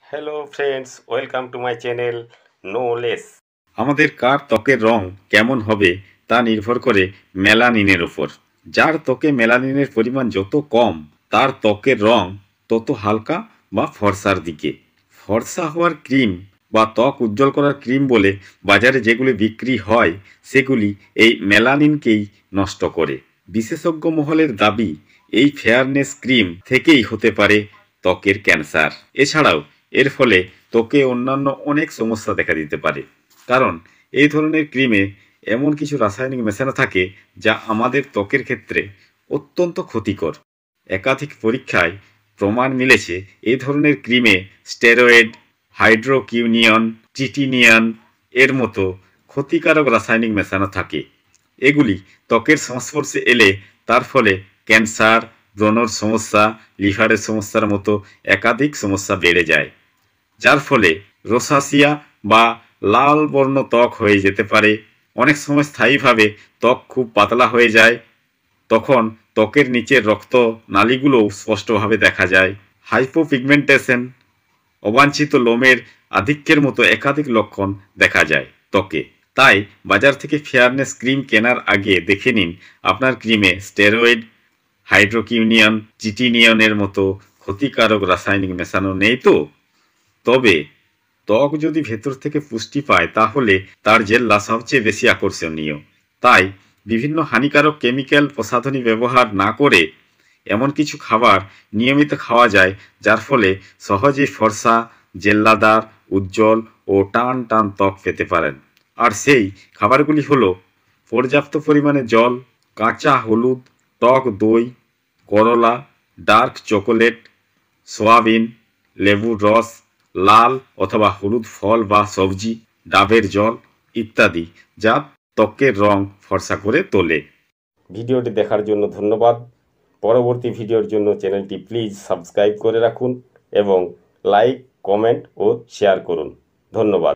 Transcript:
Hello friends, welcome to my channel no less. আমাদের কার ত্বকের রং কেমন হবে তা নির্ভর করে মেলানিনের উপর। যার ত্বকে মেলানিনের পরিমাণ যত কম, তার ত্বকের রং তত হালকা বা ফর্সার দিকে। ফর্সা হওয়ার ক্রিম বা ত্বক উজ্জ্বল করার ক্রিম বলে বাজারে যেগুলি বিক্রি হয়, সেগুলি এই মেলানিনকেই নষ্ট করে। বিশেষজ্ঞ মহলের দাবি, এই ফেয়ারনেস ক্রিম থেকেই হতে পারে ত্বকের ক্যান্সার। এছাড়াও এর ফলে ত্বকে অন্যান্য অনেক সমস্যা দেখা দিতে পারে, কারণ এই ধরনের ক্রিমে এমন কিছু রাসায়নিক মেশানো থাকে যা আমাদের ত্বকের ক্ষেত্রে অত্যন্ত ক্ষতিকর। একাধিক পরীক্ষায় প্রমাণ মিলেছে এই ধরনের ক্রিমে স্টেরয়েড, হাইড্রোকিউনিয়ন, ট্রিটিনিয়ান এর মতো ক্ষতিকারক রাসায়নিক মেশানো থাকে। এগুলি ত্বকের সংস্পর্শে এলে তার ফলে ক্যান্সার, ব্রণর সমস্যা, লিভারের সমস্যার মতো একাধিক সমস্যা বেড়ে যায়, যার ফলে রোসাসিয়া বা লাল বর্ণ ত্বক হয়ে যেতে পারে। অনেক সময় স্থায়ীভাবে ত্বক খুব পাতলা হয়ে যায়, তখন ত্বকের নিচের রক্ত নালীগুলোও স্পষ্টভাবে দেখা যায়। হাইপোপিগমেন্টেশন, অবাঞ্ছিত লোমের আধিক্যের মতো একাধিক লক্ষণ দেখা যায় ত্বকে। তাই বাজার থেকে ফেয়ারনেস ক্রিম কেনার আগে দেখে নিন আপনার ক্রিমে স্টেরয়েড, হাইড্রোকিউনিয়ন, চিটিনিয়নের মতো ক্ষতিকারক রাসায়নিক মেশানো নেই তো। তবে ত্বক যদি ভেতর থেকে পুষ্টি পায়, তাহলে তার জেল্লা সবচেয়ে বেশি আকর্ষণীয়। তাই বিভিন্ন হানিকারক কেমিক্যাল প্রসাধনী ব্যবহার না করে এমন কিছু খাবার নিয়মিত খাওয়া যায় যার ফলে সহজেই ফর্সা, জেল্লাদার, উজ্জ্বল ও টান টান ত্বক পেতে পারেন। আর সেই খাবারগুলি হলো পর্যাপ্ত পরিমাণে জল, কাঁচা হলুদ, টক দই, করলা, ডার্ক চকোলেট, সয়াবিন, লেবুর রস, লাল অথবা হলুদ ফল বা সবজি, ডাবের জল ইত্যাদি, যা ত্বকের রং ফর্সা করে তোলে। ভিডিওটি দেখার জন্য ধন্যবাদ। পরবর্তী ভিডিওর জন্য চ্যানেলটি প্লিজ সাবস্ক্রাইব করে রাখুন এবং লাইক, কমেন্ট ও শেয়ার করুন। ধন্যবাদ।